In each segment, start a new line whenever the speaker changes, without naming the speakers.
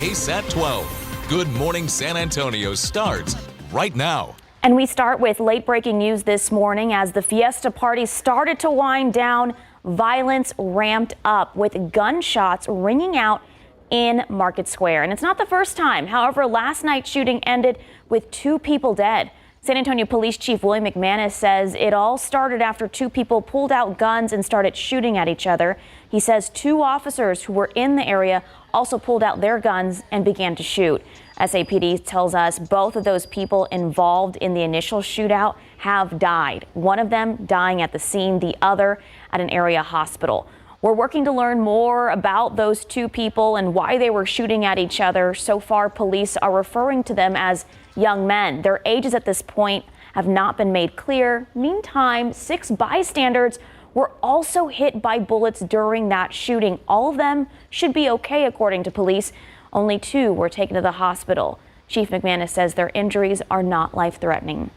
KSAT 12. Good Morning San Antonio starts right now.
And we start with late breaking news this morning as the Fiesta party started to wind down. Violence ramped up with gunshots ringing out in Market Square. And it's not the first time. However, last night's shooting ended with 2 people dead. San Antonio Police Chief William McManus says it all started after 2 people pulled out guns and started shooting at each other. He says 2 officers who were in the area also pulled out their guns and began to shoot. SAPD tells us both of those people involved in the initial shootout have died. One of them dying at the scene, the other at an area hospital. We're working to learn more about those 2 people and why they were shooting at each other. So far, police are referring to them as young men. Their ages at this point have not been made clear. Meantime, 6 bystanders were also hit by bullets during that shooting. All of them should be okay, according to police. Only 2 were taken to the hospital. Chief McManus says their injuries are not life-threatening.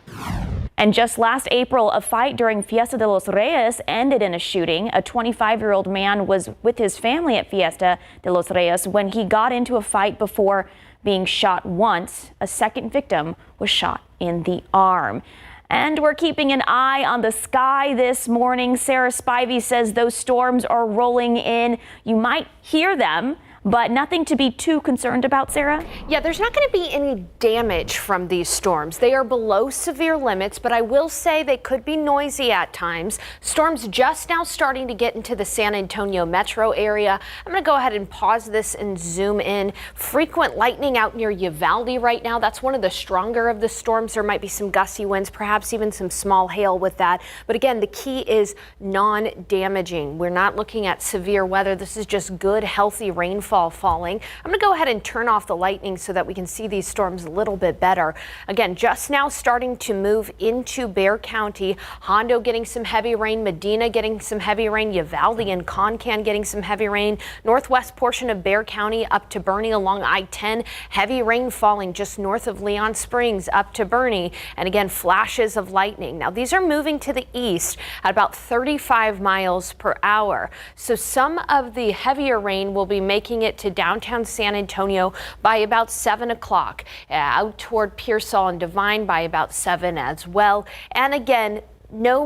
And just last April, a fight during Fiesta de los Reyes ended in a shooting. A 25-year-old man was with his family at Fiesta de los Reyes when he got into a fight before being shot once. A second victim was shot in the arm. And we're keeping an eye on the sky this morning. Sarah Spivey says those storms are rolling in. You might hear them, but nothing to be too concerned about, Sarah?
Yeah, there's not going to be any damage from these storms. They are below severe limits, but I will say they could be noisy at times. Storms just now starting to get into the San Antonio metro area. I'm going to go ahead and pause this and zoom in. Frequent lightning out near Uvalde right now. That's one of the stronger of the storms. There might be some gusty winds, perhaps even some small hail with that. But again, the key is non-damaging. We're not looking at severe weather. This is just good, healthy rainfall falling. I'm going to go ahead and turn off the lightning so that we can see these storms a little bit better. Again, just now starting to move into Bexar County. Hondo getting some heavy rain, Medina getting some heavy rain, Uvalde and Concan getting some heavy rain. Northwest portion of Bexar County up to Boerne along I-10. Heavy rain falling just north of Leon Springs up to Boerne. And again, flashes of lightning. Now these are moving to the east at about 35 miles per hour. So some of the heavier rain will be making it to downtown San Antonio by about 7 o'clock, out toward Pearsall and Divine by about 7 as well. And again, no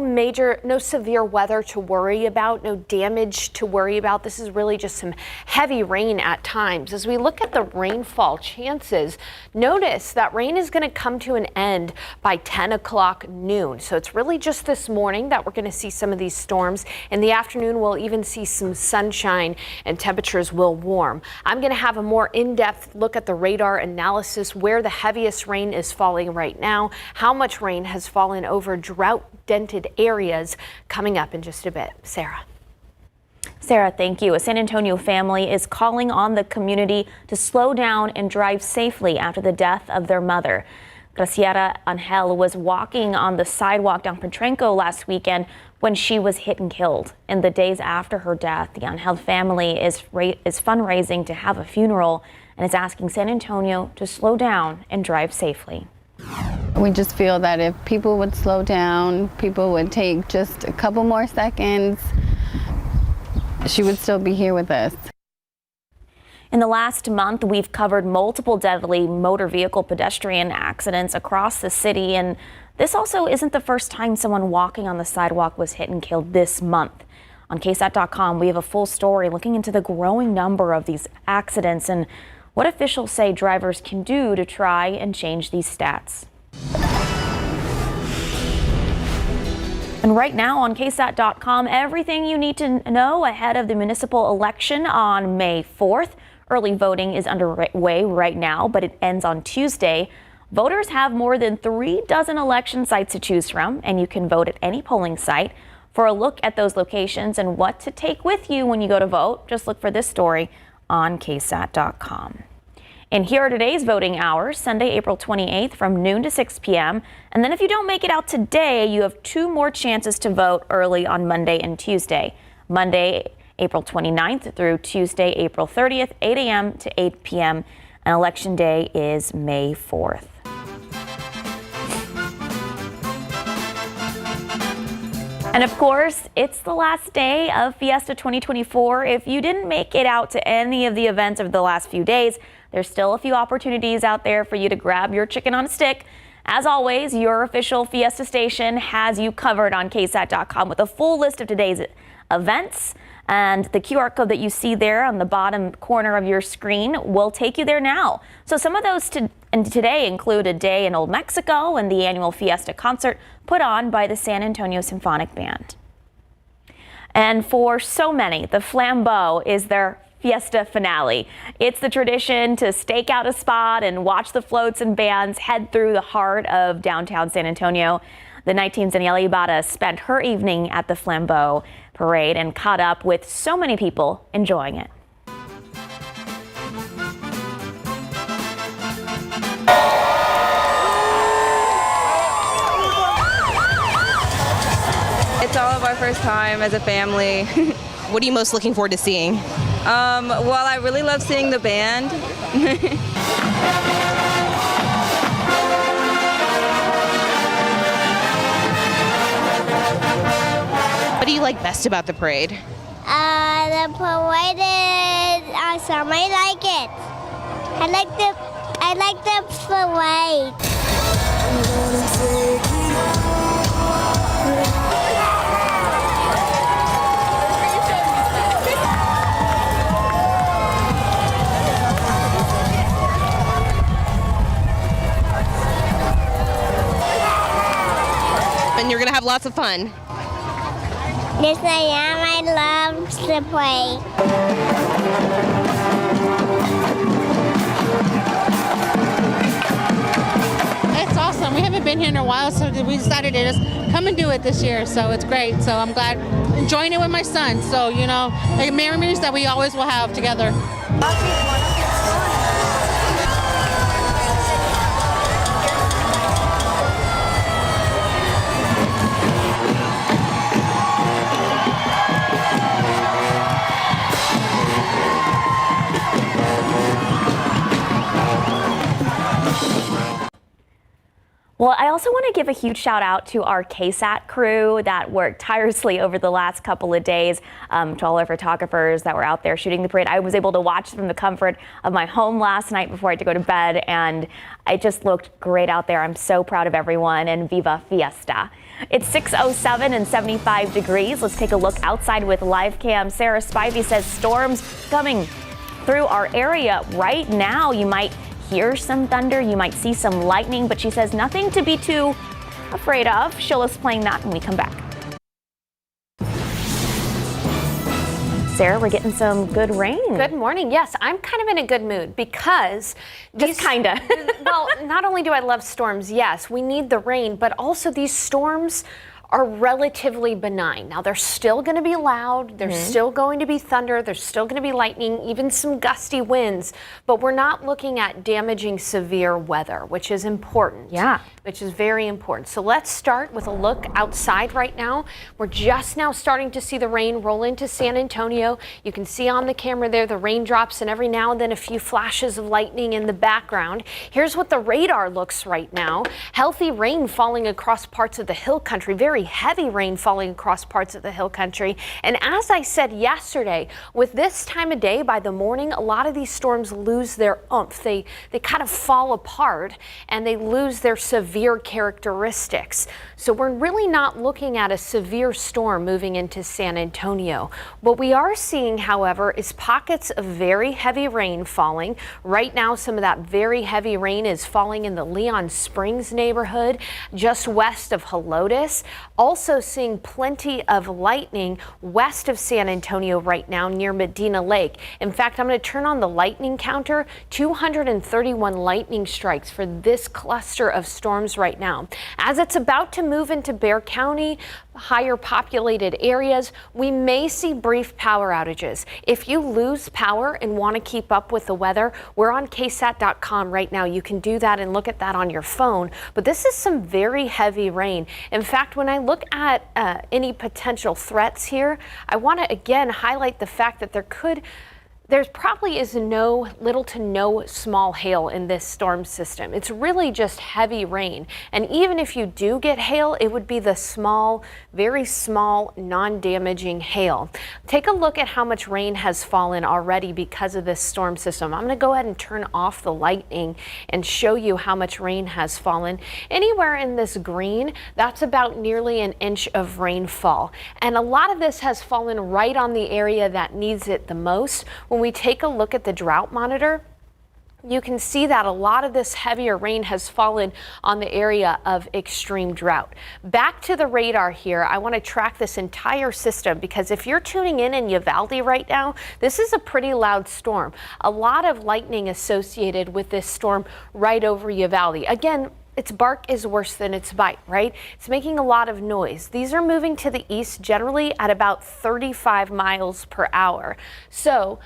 severe weather to worry about, no damage to worry about. This is really just some heavy rain at times. As we look at the rainfall chances, notice that rain is going to come to an end by 10 o'clock noon. So it's really just this morning that we're going to see some of these storms. In the afternoon, we'll even see some sunshine and temperatures will warm. I'm going to have a more in-depth look at the radar analysis, where the heaviest rain is falling right now, how much rain has fallen over drought-dented areas coming up in just a bit. Sarah.
Sarah, thank you. A San Antonio family is calling on the community to slow down and drive safely after the death of their mother. Graciela Angel was walking on the sidewalk down Petrenko last weekend when she was hit and killed. In the days after her death, the Angel family is fundraising to have a funeral and is asking San Antonio to slow down and drive safely.
We just feel that if people would slow down, people would take just a couple more seconds, she would still be here with us.
In the last month, we've covered multiple deadly motor vehicle pedestrian accidents across the city, and this also isn't the first time someone walking on the sidewalk was hit and killed this month. On KSAT.com, we have a full story looking into the growing number of these accidents and what officials say drivers can do to try and change these stats. And right now on KSAT.com, everything you need to know ahead of the municipal election on May 4th. Early voting is underway right now, but it ends on Tuesday. Voters have more than 3 dozen election sites to choose from, and you can vote at any polling site. For a look at those locations and what to take with you when you go to vote, just look for this story on KSAT.com. And here are today's voting hours, Sunday, April 28th from noon to 6 p.m. And then if you don't make it out today, you have 2 more chances to vote early on Monday and Tuesday. Monday, April 29th through Tuesday, April 30th, 8 a.m. to 8 p.m. And Election Day is May 4th. And of course, it's the last day of Fiesta 2024. If you didn't make it out to any of the events over the last few days, There's still a few opportunities out there for you to grab your chicken on a stick. As always, your official Fiesta station has you covered on KSAT.com with a full list of today's events. And the QR code that you see there on the bottom corner of your screen will take you there now. So some of those today include a day in Old Mexico and the annual Fiesta concert put on by the San Antonio Symphonic Band. And for so many, the Flambeau is their Fiesta finale. It's the tradition to stake out a spot and watch the floats and bands head through the heart of downtown San Antonio. The 19's Daniela Ibarra spent her evening at the Flambeau parade and caught up with so many people enjoying it.
It's all of our first time as a family.
What are you most looking forward to seeing?
Well, I really love seeing the band.
What do you like best about the parade?
The parade is awesome. I like it. I like the parade.
And you're gonna have lots of fun.
Yes, I am. I love to play.
It's awesome. We haven't been here in a while, so we decided to just come and do it this year. So it's great. So I'm glad enjoying it with my son. So, you know, like memories that we always will have together.
Well, I also want to give a huge shout out to our KSAT crew that worked tirelessly over the last couple of days, to all our photographers that were out there shooting the parade. I was able to watch from the comfort of my home last night before I had to go to bed, and it just looked great out there. I'm so proud of everyone, and Viva Fiesta. It's 6:07 and 75 degrees. Let's take a look outside with live cam. Sarah Spivey says storms coming through our area right now. You might hear some thunder, you might see some lightning, but she says nothing to be too afraid of. She'll explain that when we come back. Sarah, we're getting some good rain.
Good morning. Yes, I'm kind of in a good mood because
Just kinda.
Well, not only do I love storms, yes, we need the rain, but also these storms are relatively benign. Now, they're still going to be loud. There's still going to be thunder. There's still going to be lightning, even some gusty winds. But we're not looking at damaging severe weather, which is important.
Yeah.
Which is very important. So let's start with a look outside right now. We're just now starting to see the rain roll into San Antonio. You can see on the camera there the raindrops and every now and then a few flashes of lightning in the background. Here's what the radar looks right now. Healthy rain falling across parts of the hill country. Very heavy rain falling across parts of the hill country. And as I said yesterday, with this time of day, by the morning, a lot of these storms lose their oomph. They kind of fall apart and they lose their severe characteristics. So we're really not looking at a severe storm moving into San Antonio. What we are seeing, however, is pockets of very heavy rain falling. Right now, some of that very heavy rain is falling in the Leon Springs neighborhood, just west of Helotes. Also seeing plenty of lightning west of San Antonio right now near Medina Lake. In fact, I'm going to turn on the lightning counter. 231 lightning strikes for this cluster of storms right now. As it's about to move into Bexar County, higher populated areas, we may see brief power outages. If you lose power and want to keep up with the weather, we're on KSAT.com right now. You can do that and look at that on your phone. But this is some very heavy rain. In fact, when I look at any potential threats here, I want to again highlight the fact that there could There's probably is little to no small hail in this storm system. It's really just heavy rain. And even if you do get hail, it would be the small, very small, non-damaging hail. Take a look at how much rain has fallen already because of this storm system. I'm going to go ahead and turn off the lightning and show you how much rain has fallen. Anywhere in this green, that's about nearly an inch of rainfall. And a lot of this has fallen right on the area that needs it the most. When we take a look at the drought monitor, you can see that a lot of this heavier rain has fallen on the area of extreme drought. Back to the radar here, I want to track this entire system because if you're tuning in Uvalde right now, this is a pretty loud storm. A lot of lightning associated with this storm right over Uvalde. Again, its bark is worse than its bite, right? It's making a lot of noise. These are moving to the east generally at about 35 miles per hour. So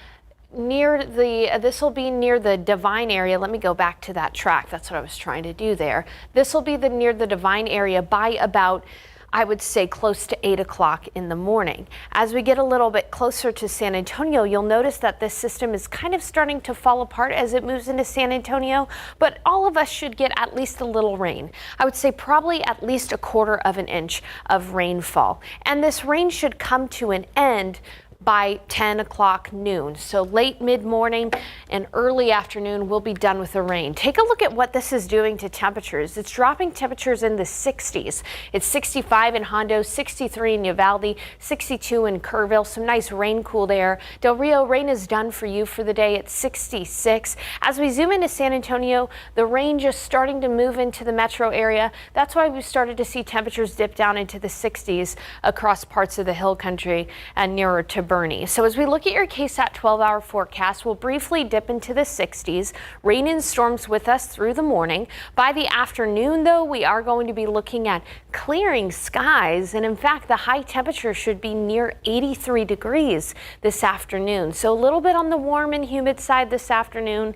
this will be near the Divine area. Let me go back to that track. That's what I was trying to do there. This will be near the Divine area by about, I would say, close to 8 o'clock in the morning. As we get a little bit closer to San Antonio, you'll notice that this system is kind of starting to fall apart as it moves into San Antonio, but all of us should get at least a little rain. I would say probably at least 1/4 of an inch of rainfall. And this rain should come to an end by 10 o'clock noon. So late mid-morning and early afternoon, we'll be done with the rain. Take a look at what this is doing to temperatures. It's dropping temperatures in the 60s. It's 65 in Hondo, 63 in Uvalde, 62 in Kerrville. Some nice rain cooled air. Del Rio, rain is done for you for the day at 66. As we zoom into San Antonio, the rain just starting to move into the metro area. That's why we started to see temperatures dip down into the 60s across parts of the hill country and nearer to Bernie. So as we look at your KSAT 12-hour forecast, we'll briefly dip into the 60s. Rain and storms with us through the morning. By the afternoon, though, we are going to be looking at clearing skies. And in fact, the high temperature should be near 83 degrees this afternoon. So a little bit on the warm and humid side this afternoon.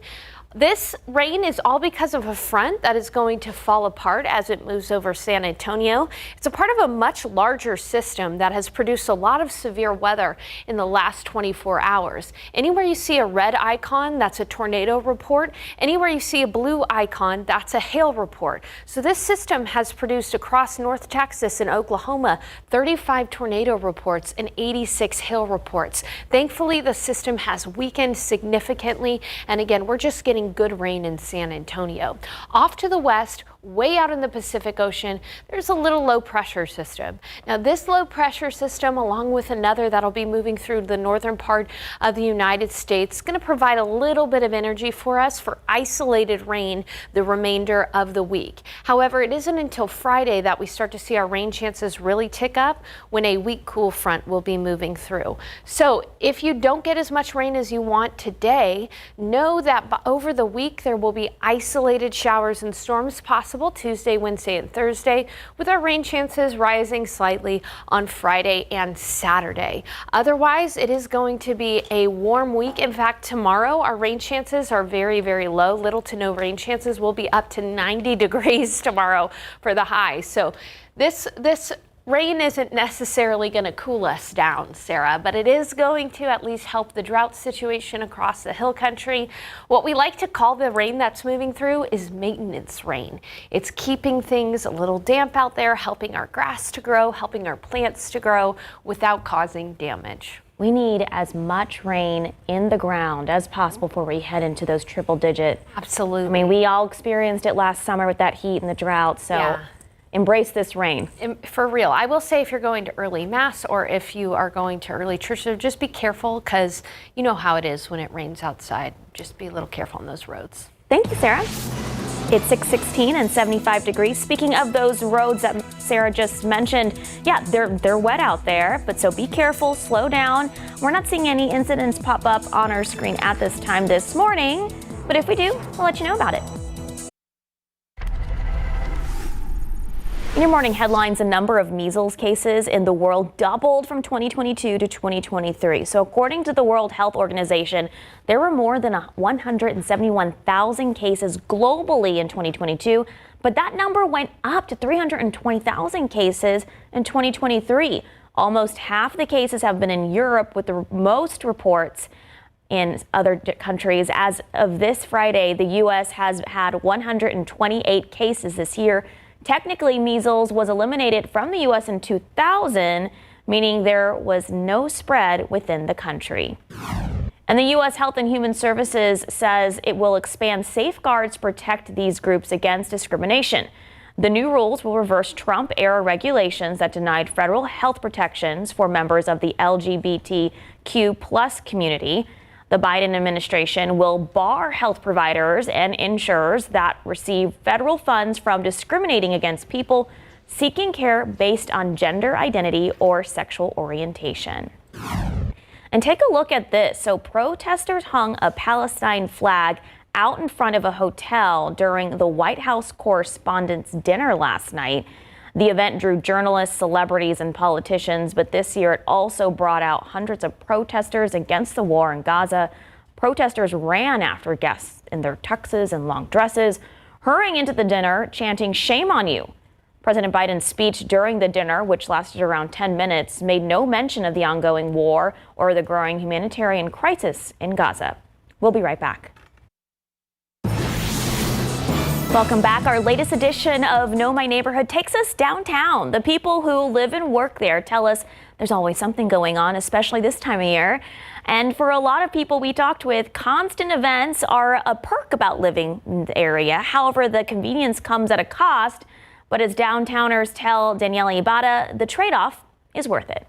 This rain is all because of a front that is going to fall apart as it moves over San Antonio. It's a part of a much larger system that has produced a lot of severe weather in the last 24 hours. Anywhere you see a red icon, that's a tornado report. Anywhere you see a blue icon, that's a hail report. So this system has produced across North Texas and Oklahoma 35 tornado reports and 86 hail reports. Thankfully, the system has weakened significantly, and again, we're just getting good rain in San Antonio. Off to the west, way out in the Pacific Ocean, there's a little low pressure system. Now this low pressure system, along with another that'll be moving through the northern part of the United States, is going to provide a little bit of energy for us for isolated rain the remainder of the week. However, it isn't until Friday that we start to see our rain chances really tick up when a weak cool front will be moving through. So if you don't get as much rain as you want today, know that over the week there will be isolated showers and storms possible Tuesday, Wednesday, and Thursday, with our rain chances rising slightly on Friday and Saturday. Otherwise, it is going to be a warm week. In fact, tomorrow our rain chances are very, very low. Little to no rain chances. Will be up to 90 degrees tomorrow for the high. So this rain isn't necessarily going to cool us down, Sarah, but it is going to at least help the drought situation across the hill country. What we like to call the rain that's moving through is maintenance rain. It's keeping things a little damp out there, helping our grass to grow, helping our plants to grow without causing damage.
We need as much rain in the ground as possible before we head into those triple digit.
Absolutely.
I mean, we all experienced it last summer with that heat and the drought, so yeah. Embrace this rain.
For real. I will say if you're going to early mass or if you are going to early church, just be careful because you know how it is when it rains outside. Just be a little careful on those roads.
Thank you, Sarah. It's 6:16 and 75 degrees. Speaking of those roads that Sarah just mentioned, yeah, they're wet out there, but so be careful, slow down. We're not seeing any incidents pop up on our screen at this time this morning, but if we do, we'll let you know about it. In your morning headlines, a number of measles cases in the world doubled from 2022 to 2023. So according to the World Health Organization, there were more than 171,000 cases globally in 2022, but that number went up to 320,000 cases in 2023. Almost half the cases have been in Europe, with the most reports in other countries. As of this Friday, the U.S. has had 128 cases this year. Technically, measles was eliminated from the U.S. in 2000, meaning there was no spread within the country. And the U.S. Health and Human Services says it will expand safeguards to protect these groups against discrimination. The new rules will reverse Trump-era regulations that denied federal health protections for members of the LGBTQ plus community. The Biden administration will bar health providers and insurers that receive federal funds from discriminating against people seeking care based on gender identity or sexual orientation. And take a look at this. So protesters hung a Palestine flag out in front of a hotel during the White House Correspondents' dinner last night. The event drew journalists, celebrities, and politicians, but this year it also brought out hundreds of protesters against the war in Gaza. Protesters ran after guests in their tuxes and long dresses, hurrying into the dinner, chanting, "Shame on you." President Biden's speech during the dinner, which lasted around 10 minutes, made no mention of the ongoing war or the growing humanitarian crisis in Gaza. We'll be right back. Welcome back. Our latest edition of Know My Neighborhood takes us downtown. The people who live and work there tell us there's always something going on, especially this time of year. And for a lot of people we talked with, constant events are a perk about living in the area. However, the convenience comes at a cost. But as downtowners tell Danielle Ibarra, the trade-off is worth it.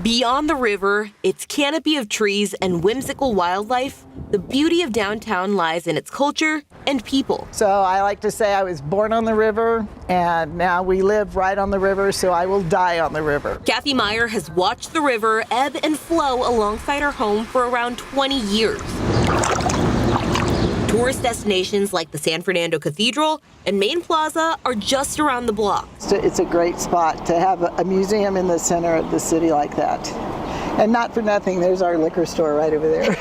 Beyond the river, its canopy of trees and whimsical wildlife, the beauty of downtown lies in its culture and people.
So I like to say I was born on the river, and now we live right on the river, so I will die on the river.
Kathy Meyer has watched the river ebb and flow alongside her home for around 20 years. Tourist destinations like the San Fernando Cathedral and Main Plaza are just around the block.
It's a great spot to have a museum in the center of the city like that. And not for nothing, there's our liquor store right over there.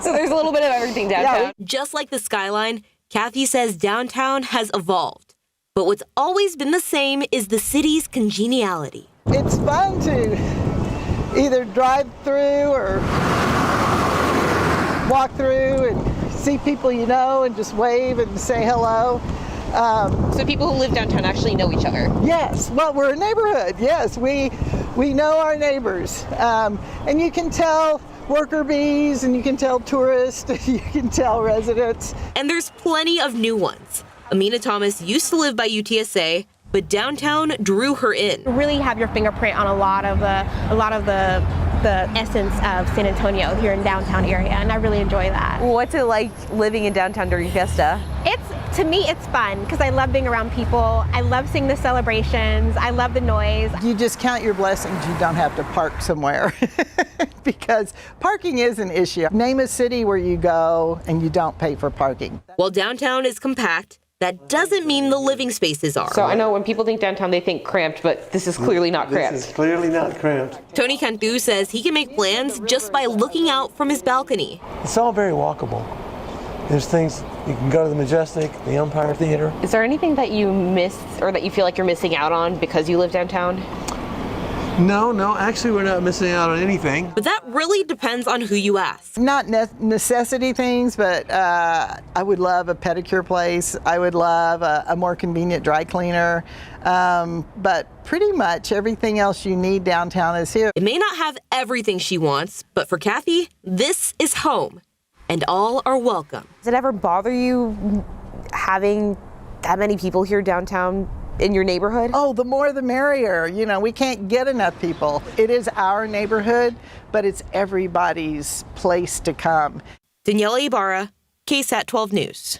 So there's a little bit of everything downtown.
Yeah.
Just like the skyline, Kathy says downtown has evolved. But what's always been the same is the city's congeniality.
It's fun to either drive through or walk through and see people you know and just wave and say hello.
So people who live downtown actually know each other.
Yes, well, we're a neighborhood. Yes, we know our neighbors. And you can tell worker bees, and you can tell tourists, and you can tell residents.
And there's plenty of new ones. Amina Thomas used to live by UTSA, but downtown drew her in.
Really have your fingerprint on a lot of the essence of San Antonio here in downtown area, and I really enjoy that.
What's it like living in downtown during Fiesta?
To me, it's fun because I love being around people. I love seeing the celebrations. I love the noise.
You just count your blessings you don't have to park somewhere because parking is an issue. Name a city where you go and you don't pay for parking.
While downtown is compact, that doesn't mean the living spaces are.
So I know when people think downtown, they think cramped, but this is clearly not cramped.
This is clearly not cramped.
Tony Cantu says he can make plans just by looking out from his balcony.
It's all very walkable. There's things, you can go to the Majestic, the Empire Theater.
Is there anything that you miss or that you feel like you're missing out on because you live downtown?
No, actually we're not missing out on anything.
But that really depends on who you ask.
Not necessity things, but I would love a pedicure place. I would love a more convenient dry cleaner. But pretty much everything else you need downtown is here.
It may not have everything she wants, but for Kathy, this is home. And all are welcome.
Does it ever bother you having that many people here downtown in your neighborhood?
Oh, the more the merrier. You know, we can't get enough people. It is our neighborhood, but it's everybody's place to come.
Danielle Ibarra, KSAT 12 News.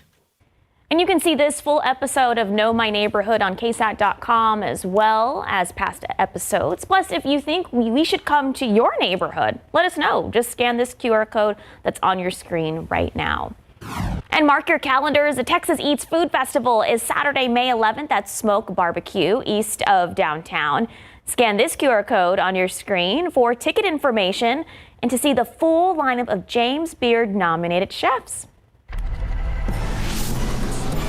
And you can see this full episode of Know My Neighborhood on KSAT.com as well as past episodes. Plus, if you think we should come to your neighborhood, let us know. Just scan this QR code that's on your screen right now. And mark your calendars. The Texas Eats Food Festival is Saturday, May 11th at Smoke Barbecue east of downtown. Scan this QR code on your screen for ticket information and to see the full lineup of James Beard nominated chefs.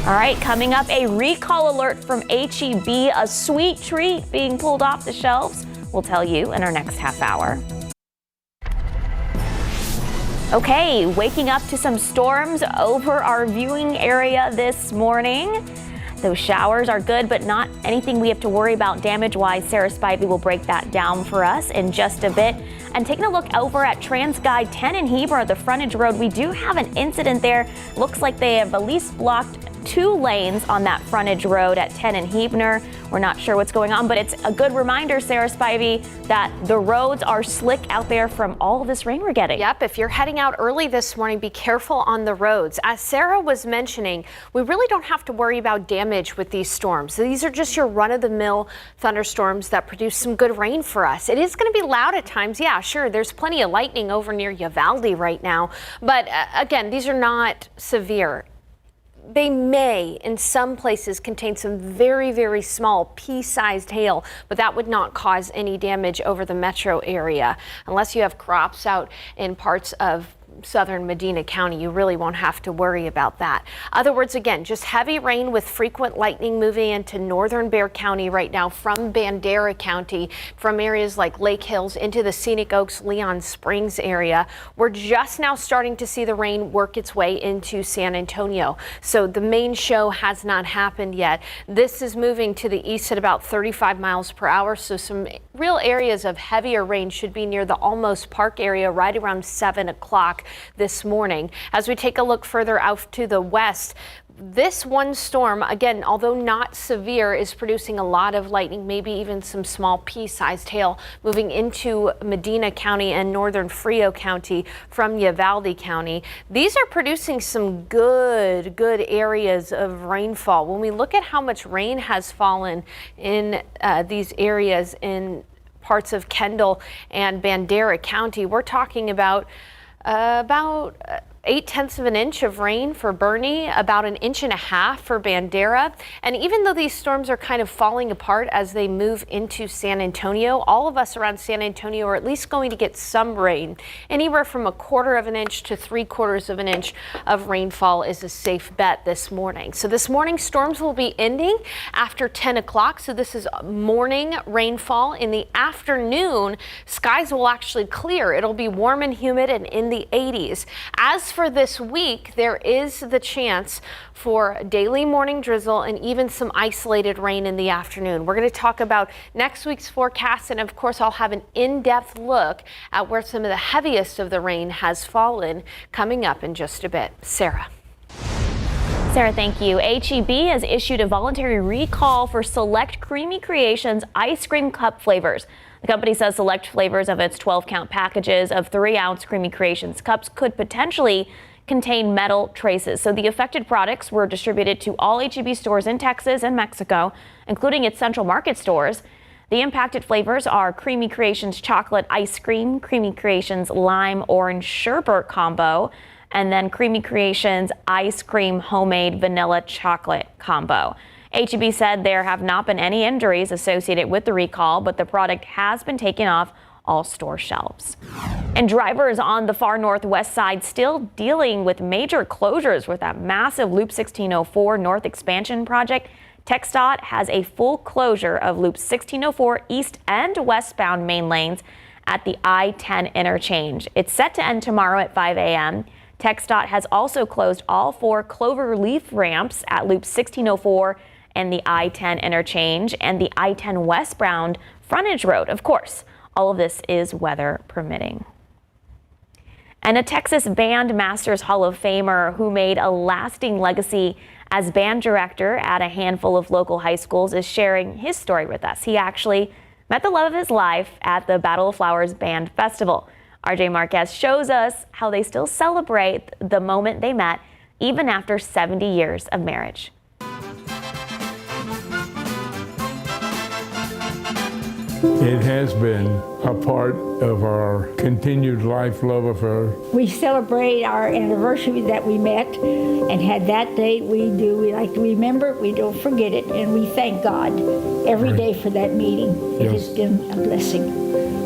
All right, coming up, a recall alert from HEB, a sweet treat being pulled off the shelves. We'll tell you in our next half hour. Okay, waking up to some storms over our viewing area this morning. Those showers are good, but not anything we have to worry about damage-wise. Sarah Spivey will break that down for us in just a bit. And taking a look over at TransGuide 10 in Heber, the frontage road, we do have an incident there. Looks like they have at least blocked 2 lanes on that frontage road at 10 and Heber. We're not sure what's going on, but it's a good reminder, Sarah Spivey, that the roads are slick out there from all of this rain we're getting.
Yep, if you're heading out early this morning, be careful on the roads. As Sarah was mentioning, we really don't have to worry about damage with these storms. These are just your run-of-the-mill thunderstorms that produce some good rain for us. It is going to be loud at times. Yeah, sure, there's plenty of lightning over near Uvalde right now, but again, these are not severe. They may, in some places, contain some very, very small pea-sized hail, but that would not cause any damage over the metro area. Unless you have crops out in parts of southern Medina County, you really won't have to worry about that. Other words, again, just heavy rain with frequent lightning moving into northern Bexar County right now from Bandera County, from areas like Lake Hills into the Scenic Oaks, Leon Springs area. We're just now starting to see the rain work its way into San Antonio. So the main show has not happened yet. This is moving to the east at about 35 miles per hour. So some real areas of heavier rain should be near the Almost Park area right around 7 o'clock this morning. As we take a look further out to the west, this one storm, again, although not severe, is producing a lot of lightning, maybe even some small pea-sized hail moving into Medina County and northern Frio County from Uvalde County. These are producing some good areas of rainfall. When we look at how much rain has fallen in these areas in parts of Kendall and Bandera County, we're talking about 0.8 of an inch of rain for Bernie, about 1.5 inches for Bandera. And even though these storms are kind of falling apart as they move into San Antonio, all of us around San Antonio are at least going to get some rain. Anywhere from 1/4 of an inch to 3/4 of an inch of rainfall is a safe bet this morning. So this morning, storms will be ending after 10 o'clock. So this is morning rainfall. In the afternoon, skies will actually clear. It'll be warm and humid and in the 80s. As for this week, there is the chance for daily morning drizzle and even some isolated rain in the afternoon. We're going to talk about next week's forecast, and of course, I'll have an in-depth look at where some of the heaviest of the rain has fallen coming up in just a bit. Sarah,
thank you. HEB has issued a voluntary recall for select Creamy Creations ice cream cup flavors. The company says select flavors of its 12-count packages of 3-ounce Creamy Creations cups could potentially contain metal traces. So the affected products were distributed to all HEB stores in Texas and Mexico, including its Central Market stores. The impacted flavors are Creamy Creations chocolate ice cream, Creamy Creations lime orange sherbet combo, and then Creamy Creations ice cream homemade vanilla chocolate combo. HEB said there have not been any injuries associated with the recall, but the product has been taken off all store shelves. And drivers on the far northwest side still dealing with major closures with that massive Loop 1604 North expansion project. TxDOT has a full closure of Loop 1604 east and westbound main lanes at the I-10 interchange. It's set to end tomorrow at 5 a.m. TxDOT has also closed all 4 cloverleaf ramps at Loop 1604 and the I-10 interchange and the I-10 westbound frontage road. Of course, all of this is weather permitting. And a Texas Band Masters Hall of Famer who made a lasting legacy as band director at a handful of local high schools is sharing his story with us. He actually met the love of his life at the Battle of Flowers Band Festival. RJ Marquez shows us how they still celebrate the moment they met even after 70 years of marriage.
It has been a part of our continued life love affair.
We celebrate our anniversary that we met and had that date. We like to remember it, we don't forget it, and we thank God every day for that meeting. It has been a blessing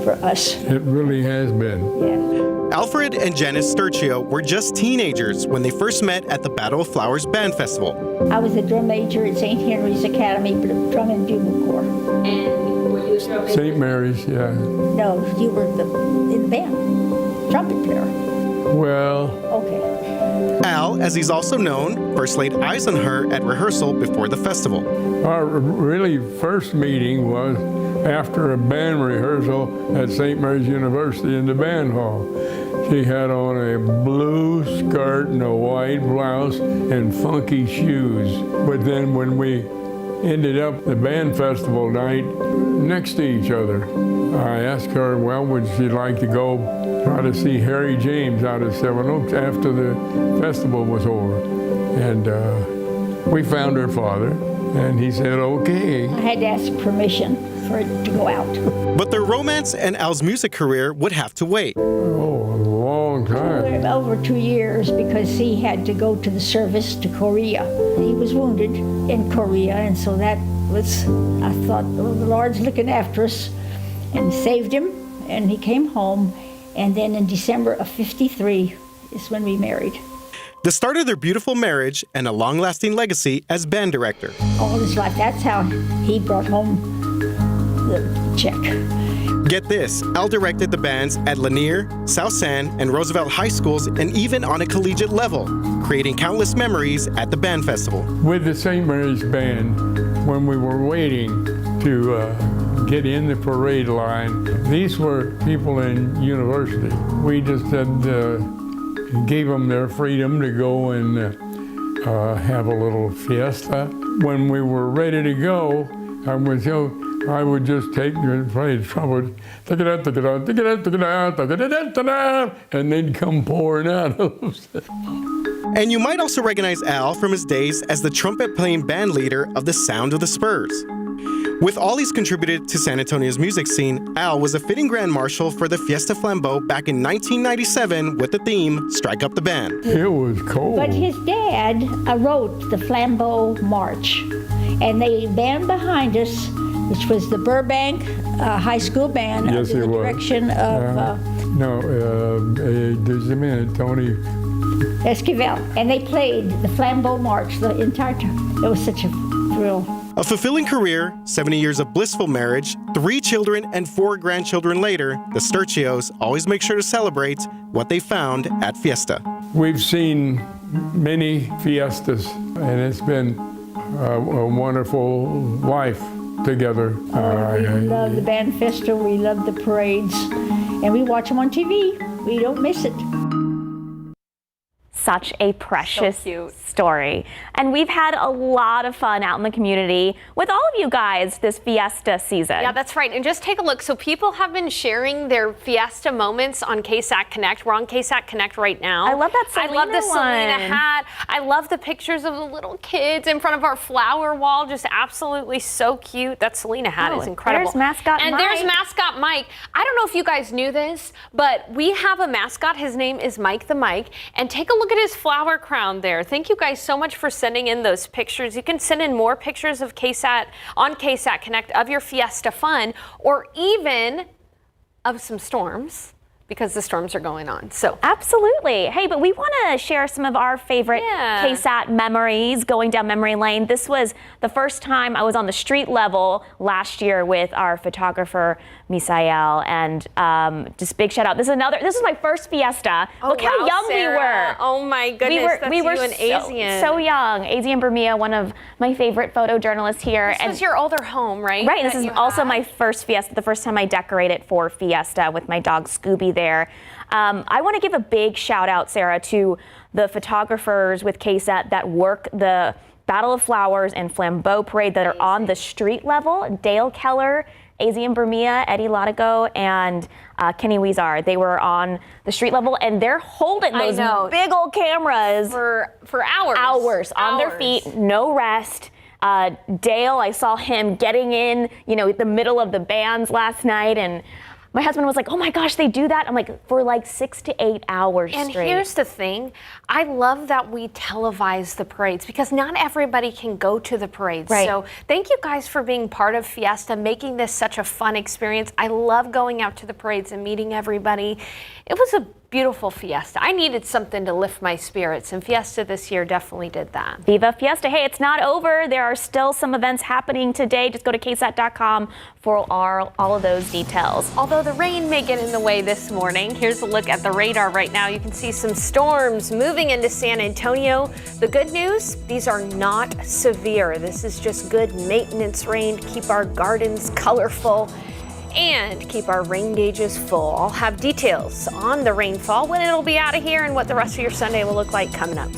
for us.
It really has been.
Yeah.
Alfred and Janice Sturcio were just teenagers when they first met at the Battle of Flowers Band Festival.
I was a drum major at St. Henry's Academy, Drum and Bugle Corps.
And were you a drum major? St. Mary's, yeah.
No, you were in the band, trumpet player.
Well.
Okay.
Al, as he's also known, first laid eyes on her at rehearsal before the festival.
Our really first meeting was after a band rehearsal at St. Mary's University in the band hall. She had on a blue skirt and a white blouse and funky shoes. But then when we ended up the band festival night next to each other, I asked her, well, would she like to go try to see Harry James out at Seven Oaks after the festival was over? And we found her father, and he said, okay.
I had to ask permission for it to go out.
But their romance and Al's music career would have to wait.
Oh, a long time.
Over 2 years, because he had to go to the service to Korea. He was wounded in Korea, and so that was, I thought, oh, the Lord's looking after us, and saved him, and he came home, and then in December of '53 is when we married.
The start of their beautiful marriage and a long-lasting legacy as band director.
All his life, that's how he brought home the check.
Get this, Al directed the bands at Lanier, South San, and Roosevelt high schools, and even on a collegiate level, creating countless memories at the band festival.
With the St. Mary's Band, when we were waiting to get in the parade line, these were people in university. We just gave them their freedom to go and have a little fiesta. When we were ready to go, I would just take and play trumpet, and they'd come pouring out.
And you might also recognize Al from his days as the trumpet-playing band leader of the Sound of the Spurs. With all he's contributed to San Antonio's music scene, Al was a fitting Grand Marshal for the Fiesta Flambeau back in 1997 with the theme, Strike Up the Band.
It was cold.
But his dad wrote the Flambeau March, and the band behind us, which was the Burbank High School Band,
yes,
under the direction of...
there's a minute, Tony.
Esquivel. And they played the Flambeau March the entire time. It was such a thrill.
A fulfilling career, 70 years of blissful marriage, 3 children and 4 grandchildren later, the Sturcios always make sure to celebrate what they found at Fiesta.
We've seen many fiestas, and it's been a wonderful life together.
We love the band festival, we love the parades, and we watch them on TV. We don't miss it.
Such a precious story. And we've had a lot of fun out in the community with all of you guys this Fiesta season.
Yeah, that's right. And just take a look. So people have been sharing their Fiesta moments on KSAT Connect. We're on KSAT Connect right now.
I love that Selena
I love the Selena
one.
hat. I love the pictures of the little kids in front of our flower wall. Just absolutely so cute. That Selena hat is incredible.
There's mascot
and
Mike.
there's mascot Mike. I don't know if you guys knew this, but we have a mascot. His name is Mike the Mike. And take a look at his flower crown there. Thank you guys so much for sending in those pictures. You can send in more pictures of KSAT on KSAT Connect of your Fiesta fun, or even of some storms, because the storms are going on. So
absolutely. Hey, but we want to share some of our favorite KSAT memories going down memory lane. This was the first time I was on the street level last year with our photographer Misael, and just big shout out. This is my first Fiesta.
Oh,
look how young
Sarah.
we were.
Oh my goodness,
we were
you and Azian.
so young. Azian Bermia, one of my favorite photojournalists here.
This was your older home, right?
Right. This is also my first Fiesta, the first time I decorated for Fiesta with my dog Scooby there. I want to give a big shout out, Sarah, to the photographers with KSAT that work the Battle of Flowers and Flambeau Parade that are on the street level. Dale Keller, Azian Bermia, Eddie Latigo, and Kenny Weezar. They were on the street level, and they're holding those big old cameras
for hours.
Hours on their feet, no rest. Dale, I saw him getting in, the middle of the bands last night, and my husband was like, oh my gosh, they do that? I'm like, for like 6 to 8 hours
and
straight.
Here's the thing. I love that we televise the parades because not everybody can go to the parades.
Right.
So thank you guys for being part of Fiesta, making this such a fun experience. I love going out to the parades and meeting everybody. It was a beautiful Fiesta. I needed something to lift my spirits, and Fiesta this year definitely did that.
Viva Fiesta. Hey, it's not over. There are still some events happening today. Just go to KSAT.com for all of those details.
Although the rain may get in the way this morning, here's a look at the radar right now. You can see some storms moving into San Antonio. The good news, these are not severe. This is just good maintenance rain to keep our gardens colorful and keep our rain gauges full. I'll have details on the rainfall, when it'll be out of here, and what the rest of your Sunday will look like coming up.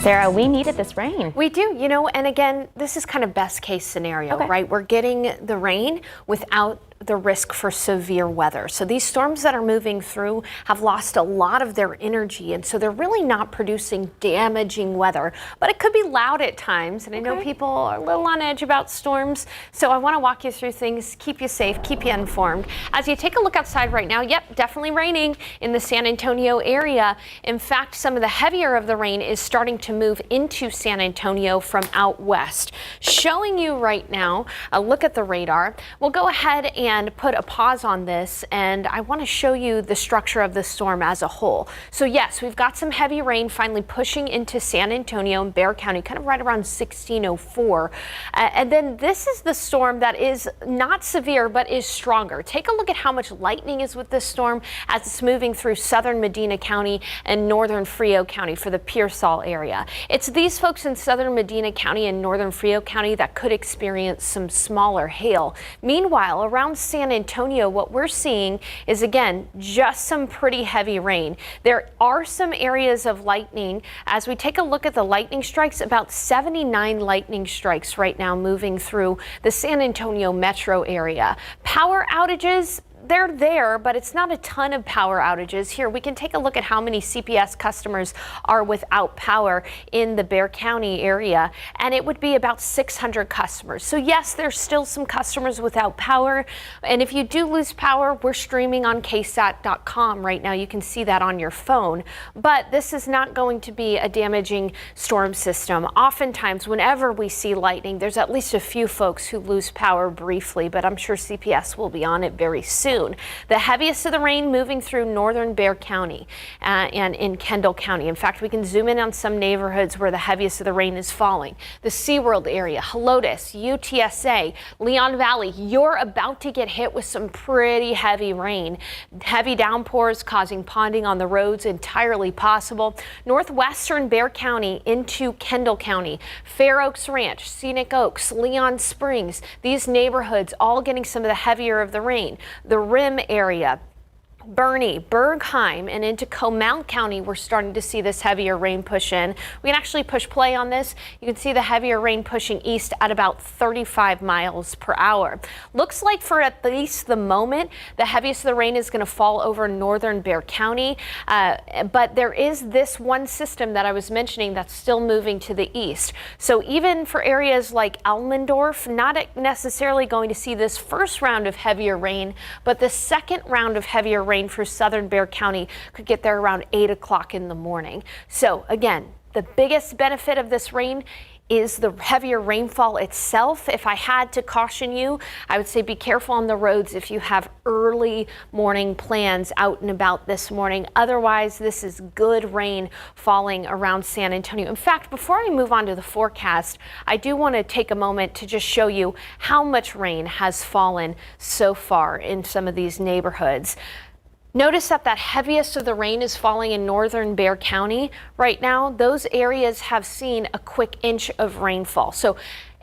Sarah, we needed this rain.
We do, you know, and again, this is kind of best case scenario, right? We're getting the rain without the risk for severe weather. So these storms that are moving through have lost a lot of their energy, and so they're really not producing damaging weather, but it could be loud at times. And I know people are a little on edge about storms, so I want to walk you through things, keep you safe, keep you informed. As you take a look outside right now, yep, definitely raining in the San Antonio area. In fact, some of the heavier of the rain is starting to move into San Antonio from out west. Showing you right now a look at the radar. We'll go ahead and put a pause on this, and I want to show you the structure of the storm as a whole. So yes, we've got some heavy rain finally pushing into San Antonio and Bexar County, kind of right around 1604. And then this is the storm that is not severe, but is stronger. Take a look at how much lightning is with this storm as it's moving through southern Medina County and northern Frio County for the Pearsall area. It's these folks in southern Medina County and northern Frio County that could experience some smaller hail. Meanwhile, around San Antonio, what we're seeing is, again, just some pretty heavy rain. There are some areas of lightning. As we take a look at the lightning strikes, about 79 lightning strikes right now moving through the San Antonio metro area. Power outages, they're there, but it's not a ton of power outages. Here, we can take a look at how many CPS customers are without power in the Bexar County area, and it would be about 600 customers. So yes, there's still some customers without power, and if you do lose power, we're streaming on KSAT.com right now. You can see that on your phone, but this is not going to be a damaging storm system. Oftentimes, whenever we see lightning, there's at least a few folks who lose power briefly, but I'm sure CPS will be on it very soon. The heaviest of the rain moving through northern Bexar County and in Kendall County. In fact, we can zoom in on some neighborhoods where the heaviest of the rain is falling. The SeaWorld area, Helotes, UTSA, Leon Valley, you're about to get hit with some pretty heavy rain. Heavy downpours causing ponding on the roads, entirely possible. Northwestern Bexar County into Kendall County, Fair Oaks Ranch, Scenic Oaks, Leon Springs, these neighborhoods all getting some of the heavier of the rain. The Rim area, Bernie, Bergheim, and into Comal County, we're starting to see this heavier rain push in. We can actually push play on this. You can see the heavier rain pushing east at about 35 miles per hour. Looks like for at least the moment, the heaviest of the rain is going to fall over northern Bexar County, but there is this one system that I was mentioning that's still moving to the east. So even for areas like Elmendorf, not necessarily going to see this first round of heavier rain, but the second round of heavier rain for southern Bexar County could get there around 8 o'clock in the morning. So again, the biggest benefit of this rain is the heavier rainfall itself. If I had to caution you, I would say be careful on the roads if you have early morning plans out and about this morning. Otherwise, this is good rain falling around San Antonio. In fact, before I move on to the forecast, I do want to take a moment to just show you how much rain has fallen so far in some of these neighborhoods. Notice that heaviest of the rain is falling in northern Bexar County. Right now, those areas have seen a quick inch of rainfall. So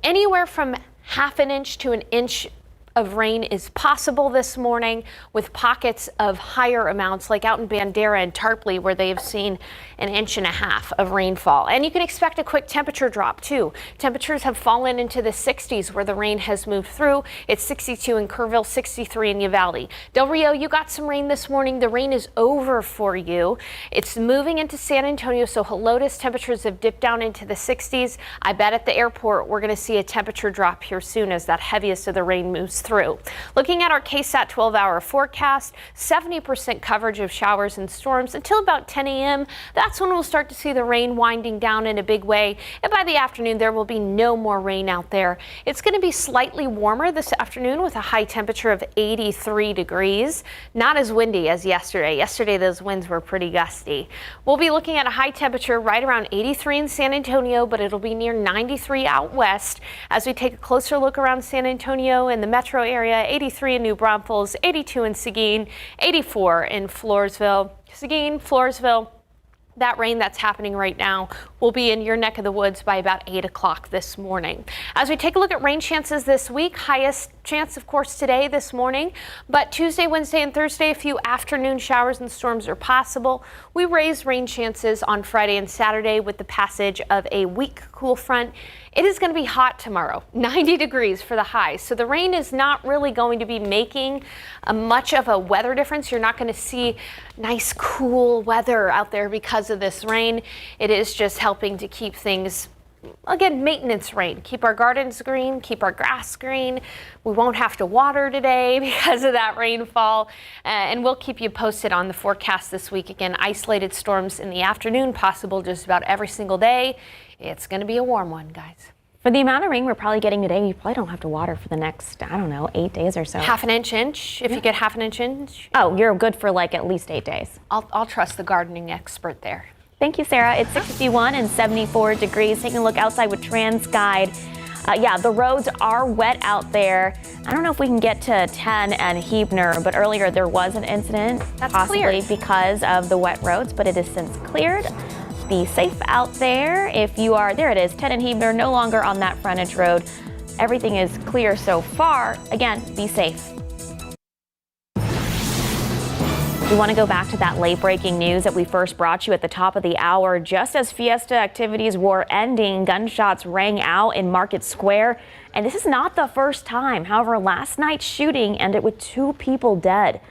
anywhere from half an inch to an inch of rain is possible this morning, with pockets of higher amounts like out in Bandera and Tarpley where they have seen 1.5 inches of rainfall. And you can expect a quick temperature drop too. Temperatures have fallen into the 60s where the rain has moved through. It's 62 in Kerrville, 63 in Uvalde. Del Rio, you got some rain this morning. The rain is over for you. It's moving into San Antonio, so Helotes temperatures have dipped down into the 60s. I bet at the airport we're going to see a temperature drop here soon as that heaviest of the rain moves moves through. Looking at our KSAT 12-hour forecast, 70% coverage of showers and storms until about 10 a.m. That's when we'll start to see the rain winding down in a big way. And by the afternoon, there will be no more rain out there. It's going to be slightly warmer this afternoon with a high temperature of 83 degrees. Not as windy as yesterday. Yesterday, those winds were pretty gusty. We'll be looking at a high temperature right around 83 in San Antonio, but it'll be near 93 out west. As we take a closer look around San Antonio and the metro area, 83 in New Braunfels, 82 in Seguin, 84 in Floresville. Seguin, Floresville. That rain that's happening right now will be in your neck of the woods by about 8 o'clock this morning. As we take a look at rain chances this week, highest chance, of course, today, this morning, but Tuesday, Wednesday, and Thursday, a few afternoon showers and storms are possible. We raise rain chances on Friday and Saturday with the passage of a weak cool front. It is going to be hot tomorrow, 90 degrees for the high. So the rain is not really going to be making much of a weather difference. You're not going to see nice, cool weather out there because of this rain. It is just helping to keep things, again, maintenance rain. Keep our gardens green, keep our grass green. We won't have to water today because of that rainfall. And we'll keep you posted on the forecast this week. Again, isolated storms in the afternoon possible just about every single day. It's going to be a warm one, guys.
For the amount of rain we're probably getting today, you probably don't have to water for the next, I don't know, 8 days or so.
Half an inch, if you get half an inch.
Oh, you're good for like at least 8 days.
I'll trust the gardening expert there.
Thank you, Sarah. It's 61 and 74 degrees. Taking a look outside with TransGuide. Yeah, the roads are wet out there. I don't know if we can get to 10 and Huebner, but earlier there was an incident, possibly because of the wet roads, but it is since cleared. Be safe out there. If you are, there it is, 10 and Huebner, no longer on that frontage road. Everything is clear so far. Again, be safe. We want to go back to that late breaking news that we first brought you at the top of the hour. Just as Fiesta activities were ending, gunshots rang out in Market Square. And this is not the first time. However, last night's shooting ended with 2 people dead.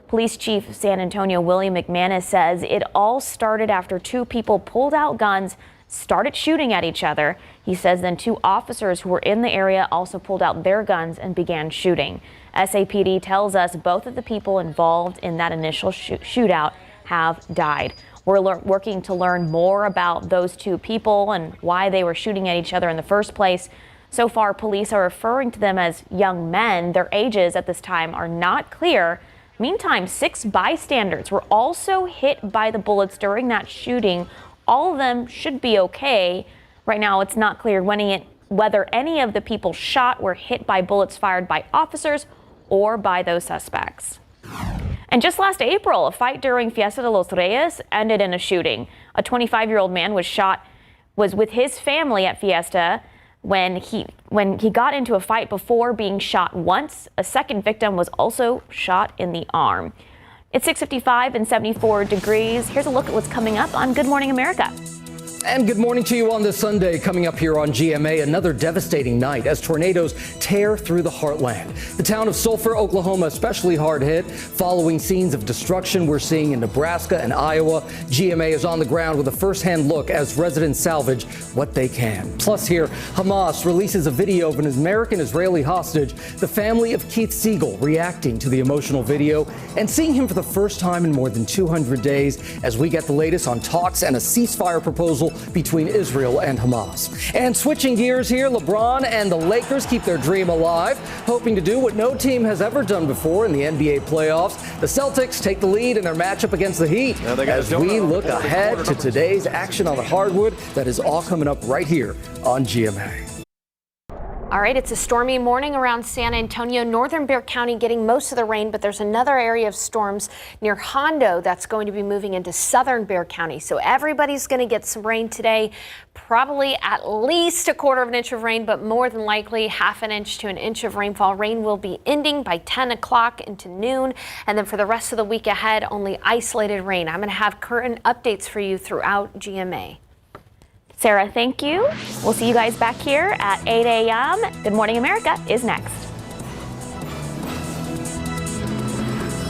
Police Chief of San Antonio, William McManus, says it all started after 2 people pulled out guns, started shooting at each other. He says then 2 officers who were in the area also pulled out their guns and began shooting. SAPD tells us both of the people involved in that initial shootout have died. We're working to learn more about those 2 people and why they were shooting at each other in the first place. So far, police are referring to them as young men. Their ages at this time are not clear. Meantime, 6 bystanders were also hit by the bullets during that shooting. All of them should be okay. Right now, it's not clear whether any of the people shot were hit by bullets fired by officers or by those suspects. And just last April, a fight during Fiesta de los Reyes ended in a shooting. A 25-year-old man was with his family at Fiesta when he got into a fight before being shot once. A second victim was also shot in the arm. It's 6:55 and 74 degrees. Here's a look at what's coming up on Good Morning America.
And good morning to you on this Sunday. Coming up here on GMA, another devastating night as tornadoes tear through the heartland. The town of Sulphur, Oklahoma, especially hard hit following scenes of destruction we're seeing in Nebraska and Iowa. GMA is on the ground with a first-hand look as residents salvage what they can. Plus here, Hamas releases a video of an American-Israeli hostage. The family of Keith Siegel reacting to the emotional video and seeing him for the first time in more than 200 days as we get the latest on talks and a ceasefire proposal between Israel and Hamas. And switching gears here, LeBron and the Lakers keep their dream alive, hoping to do what no team has ever done before in the NBA playoffs. The Celtics take the lead in their matchup against the Heat. As we look ahead to today's action on the hardwood, that is all coming up right here on GMA.
All right, it's a stormy morning around San Antonio, northern Bexar County getting most of the rain, but there's another area of storms near Hondo that's going to be moving into southern Bexar County. So everybody's going to get some rain today, probably at least a quarter of an inch of rain, but more than likely half an inch to an inch of rainfall. Rain will be ending by 10 o'clock into noon. And then for the rest of the week ahead, only isolated rain. I'm going to have current updates for you throughout GMA.
Sarah, thank you. We'll see you guys back here at 8 a.m. Good Morning America is next.